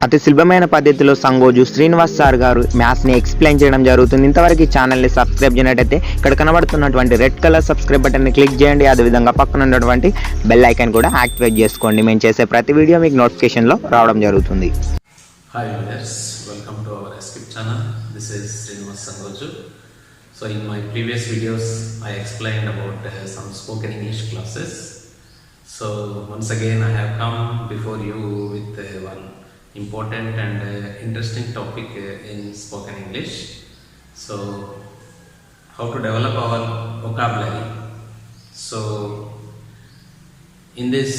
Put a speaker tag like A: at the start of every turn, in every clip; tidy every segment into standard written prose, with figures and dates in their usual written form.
A: అతి సులభమైన పద్ధతిలో సంగోజు శ్రీనివాస్ సార్ గారు మ్యాథ్స్ని ఎక్స్ప్లెయిన్ చేయడం జరుగుతుంది. ఇంతవరకు ఈ ఛానల్ని సబ్స్క్రైబ్ చేయనట్టయితే ఇక్కడ కనబడుతున్నటువంటి రెడ్ కలర్ సబ్స్క్రైబ్ బటన్ని క్లిక్ చేయండి. అదేవిధంగా పక్కన ఉన్నటువంటి బెల్ ఐకాన్ కూడా యాక్టివేట్ చేసుకోండి. మేము చేసే ప్రతి వీడియో మీకు నోటిఫికేషన్లో రావడం జరుగుతుంది.
B: Hi viewers, welcome to our Escape channel. This is Srinivas Sangoju. So in my previous videos I explained about some spoken English classes. So once again I have come before you with one important and interesting topic in spoken English. So how to develop our vocabulary. So in this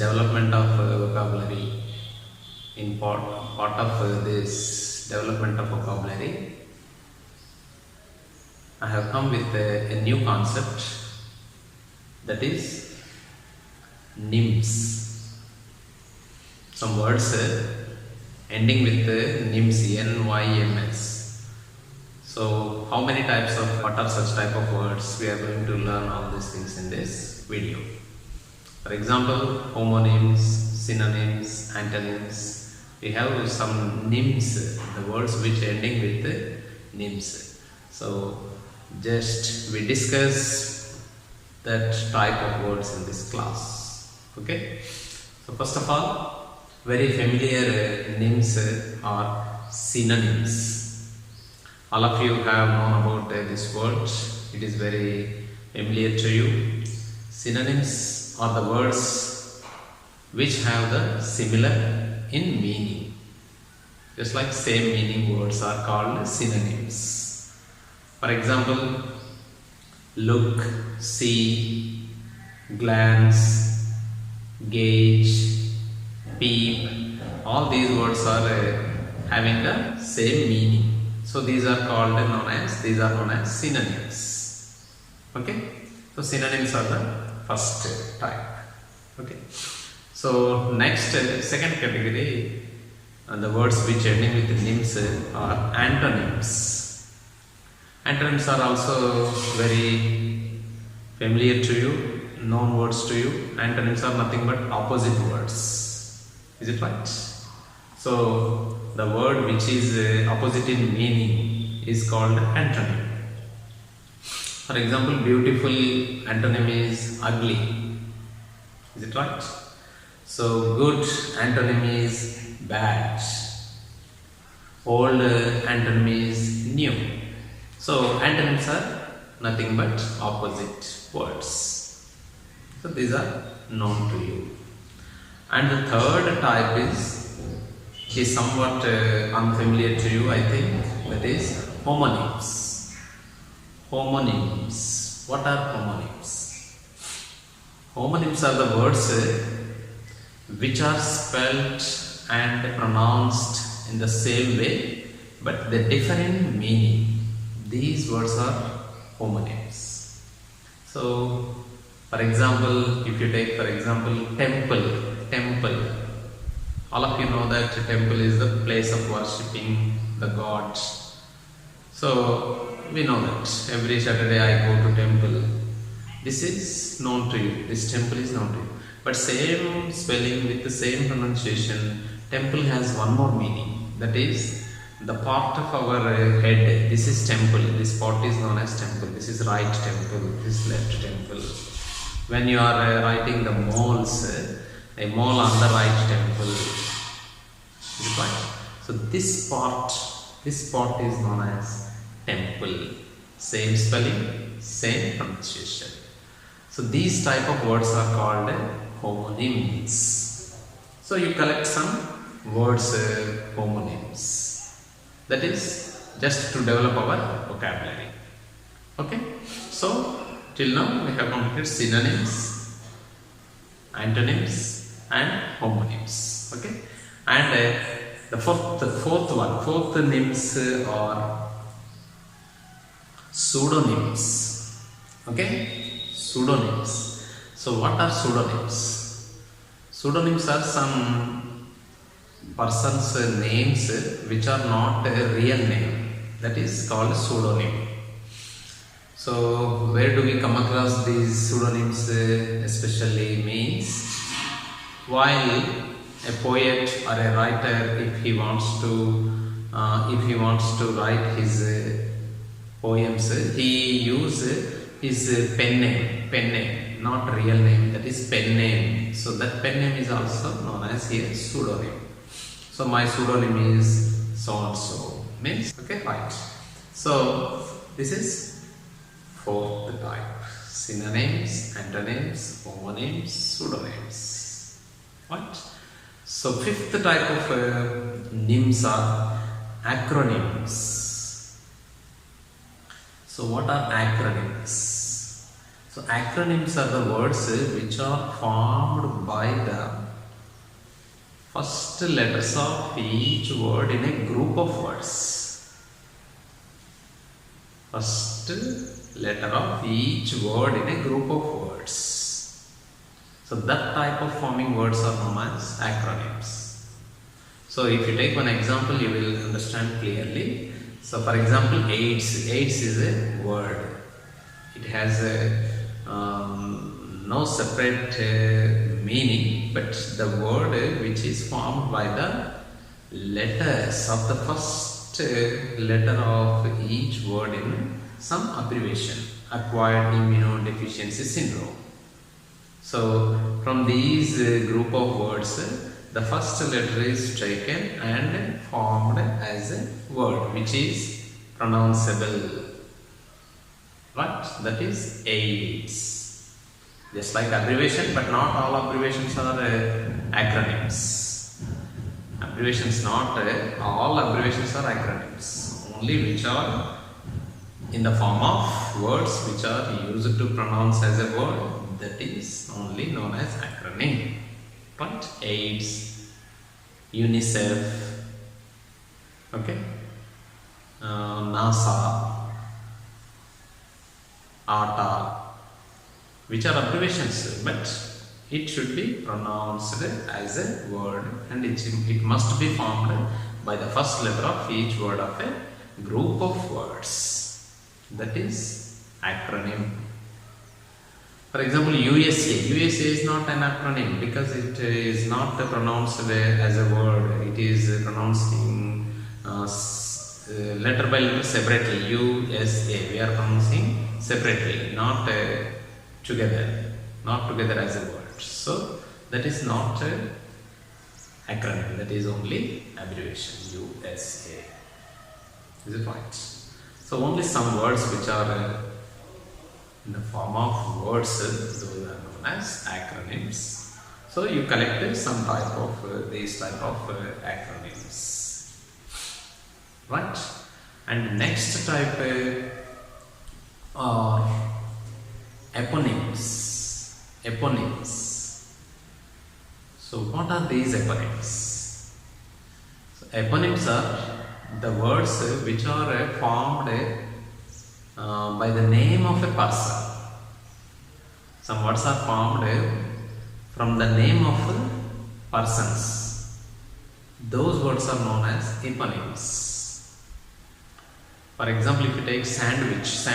B: development of vocabulary, in part of this development of vocabulary, I have come with a new concept, that is NIMS. Some words ending with NIMS, N-Y-M-S. So how many types of, what are such type of words? We are going to learn all these things in this video. For example, homonyms, synonyms, antonyms. We have some NIMS, the words which ending with NIMS. So just we discuss that type of words in this class. Okay. So first of all, very familiar NIMS are synonyms. All of you have known about this word. It is very familiar to you. Synonyms are the words which have the similar in meaning. Just like same meaning words are called synonyms. For example, look, see, glance, gauge, peep, all these words are having the same meaning. So these are known as synonyms. Okay? So synonyms are the first type. Okay? So next, second category, the words which ending with NIMS are antonyms. Antonyms are also very familiar to you, known words to you. Antonyms are nothing but opposite words. Is it right? So the word which is opposite in meaning is called antonym. For example, beautiful antonym is ugly. Is it right? So good antonym is bad. Old antonym is new. So antonyms are nothing but opposite words. So these are known to you. And the third type is somewhat unfamiliar to you, I think. That is homonyms. Homonyms. What are homonyms? Homonyms are the words which are spelled and pronounced in the same way, but they differ in meaning. These words are homonyms. So for example, if you take for example temple. All of you know that temple is the place of worshipping the gods. So we know that every Saturday I go to temple. This is known to you. This temple is known to you. But same spelling with the same pronunciation, temple has one more meaning. That is the part of our head. This is temple. This part is known as temple. This is right temple. This is left temple. When you are writing the moles, a mole on the right temple. Right? So this part is known as temple. Same spelling, same pronunciation. So these type of words are called homonyms. So you collect some words, homonyms. That is just to develop our vocabulary. Okay? So till now we have completed synonyms, antonyms and homonyms. Okay? And the fourth NIMS are pseudonyms. Okay? Pseudonyms. So what are pseudonyms? Pseudonyms are some person's names which are not a real name. That is called pseudonym. So where do we come across these pseudonyms especially means while a poet or a writer, if he wants to write his poems, he use his pen name, not real name, that is pen name. So that pen name is also known as here pseudonym. So my pseudonym is so and so, means, okay, right. So this is fourth type: synonyms, antonyms, homonyms, pseudonyms. Right. So fifth type of names are acronyms. So what are acronyms? So acronyms are the words which are formed by the first letters of each word in a group of words. First letter of each word in a group of words. So that type of forming words are known as acronyms. So if you take one example, you will understand clearly. So for example, AIDS. AIDS is a word. It has no separate meaning, but the word which is formed by the letters of the first letter of each word in some abbreviation, acquired immunodeficiency syndrome. So from these group of words, the first letter is taken and formed as a word which is pronounceable. Right? That is AIDS. Just like abbreviation, but not all abbreviations are acronyms. Abbreviations, not all abbreviations are acronyms. Only which are in the form of words which are used to pronounce as a word, that is only known as acronym. Right? AIDS, UNICEF, okay, NASA, ATA, which are abbreviations, but it should be pronounced as a word, and it must be formed by the first letter of each word of a group of words. That is acronym. For example, USA. USA is not an acronym because it is not pronounced as a word. It is pronounced in letter by letter separately. USA. We are pronouncing separately, not together. Not together as a word. So that is not acronym. That is only abbreviation. USA. Is it right? So only some words which are in the form of words, those are known as acronyms. So you collected some type of these type of acronyms, right? And next type are eponyms. Eponyms. So what are these eponyms? So eponyms are the words which are formed by the name of a person. Some words are formed from the name of persons. Those words are known as eponyms. For example, if you take sandwich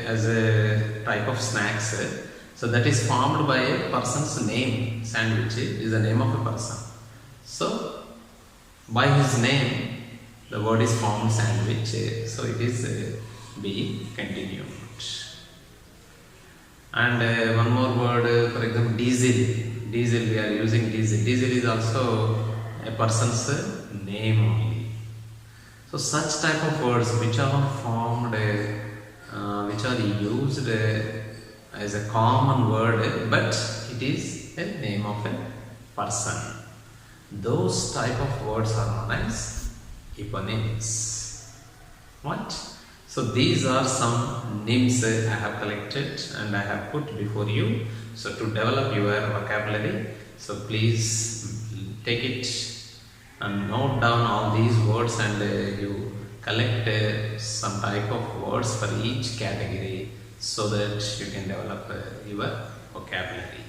B: as a type of snacks, so that is formed by a person's name. Sandwich is the name of a person. So by his name, the word is formed sandwich. So it is being continued. And one more word, for example, diesel. Diesel, we are using diesel. Diesel is also a person's name only. So such type of words which are formed, which are used as a common word, but it is a name of a person. Those type of words are known as eponyms. What? So these are some names I have collected and I have put before you. So to develop your vocabulary, so please take it and note down all these words, and you collect some type of words for each category so that you can develop your vocabulary.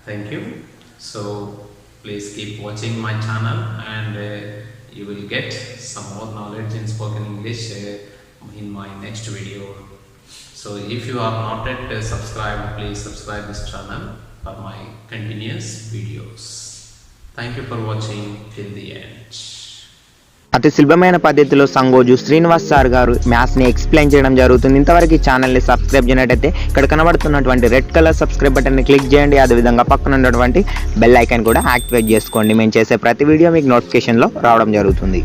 B: Thank you. So please keep watching my channel, and you will get some more knowledge in spoken English in my next video. So if you are not yet subscribed, please subscribe this channel for my continuous videos. Thank you for watching till the end.
A: అతి సులభమైన పద్ధతిలో Sangoju Srinivas sir గారు మ్యాథ్స్ని explain చేయడం జరుగుతుంది. ఇంతవరకు ఈ ఛానల్ని subscribe చేయనట్టయితే ఇక్కడ కనబడుతున్నటువంటి రెడ్ కలర్ సబ్స్క్రైబ్ బటన్ని క్లిక్ చేయండి. అదేవిధంగా పక్కన ఉన్నటువంటి బెల్ ఐకాన్ కూడా యాక్టివేట్ చేసుకోండి. మేము చేసే ప్రతి వీడియో మీకు నోటిఫికేషన్లో రావడం జరుగుతుంది.